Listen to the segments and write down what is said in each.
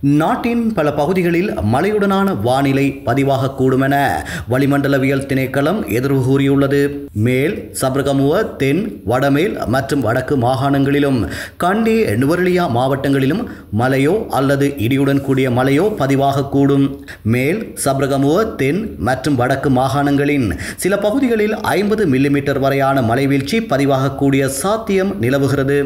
நாட்டின் பல பகுதிகளில் மழையுடனான வானிலை பதிவாகக்கூடும் என வளிமண்டலவியல் திணைக்களம் எதிர்வு கூறியுள்ளது. மேல் சப்ரகமுவ, தென், வடமேல் மற்றும் வடக்கு மாகாணங்களிலும் கண்டி, நுவரெலியா மாவட்டங்களிலும் மழையோ அல்லது இடியுடன் கூடிய மழையோ பதிவாகக்கூடும். மேல் சப்ரகமுவ, தென் மற்றும் வடக்கு மாகாணங்களின் சில பகுதிகளில் 50 மில்லிமீட்டர் வரையான மழைவீழ்ச்சி பதிவாகக்கூடிய சாத்தியம் நிலவுகிறது.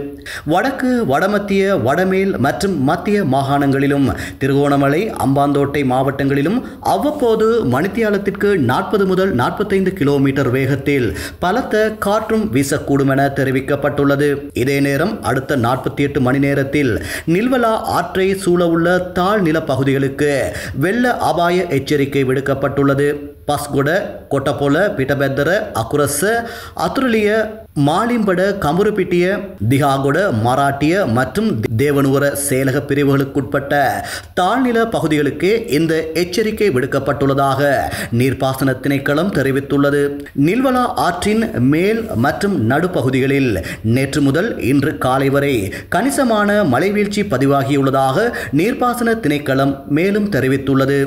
வடக்கு, வடமத்திய, வடமேல் மற்றும் மத்திய மாகாணங்களிலும் திருகோணமலை, அம்பாந்தோட்டை மாவட்டங்களிலும் அவ்வப்போது மணித்தியாலத்திற்கு 40 முதல் 45 கிலோமீட்டர் வேகத்தில் பலத்த காற்றும் வீசக்கூடும் என தெரிவிக்கப்பட்டுள்ளது. இதே நேரம் அடுத்த 48 மணி நேரத்தில் நில்வலா ஆற்றை சூழவுள்ள தாழ்நில பகுதிகளுக்கு வெள்ள அபாய எச்சரிக்கை விடுக்கப்பட்டுள்ளது. பஸ்கொட, கொட்டபொல, பிட்டபெத்தர, அக்குரச, அத்துரலிய, மாலிம்பட, கமுருப்பிட்டிய, திகாகொட, மராட்டிய மற்றும் தேவனுவர செயலக பிரிவுகளுக்குட்பட்ட தாழ்நில பகுதிகளுக்கு இந்த எச்சரிக்கை விடுக்கப்பட்டுள்ளதாக நீர்ப்பாசன திணைக்களம் தெரிவித்துள்ளது. நில்வலா ஆற்றின் மேல் மற்றும் நடுப்பகுதிகளில் நேற்று முதல் இன்று காலை வரை கணிசமான மழைவீழ்ச்சி பதிவாகியுள்ளதாக நீர்ப்பாசன திணைக்களம் மேலும் தெரிவித்துள்ளது.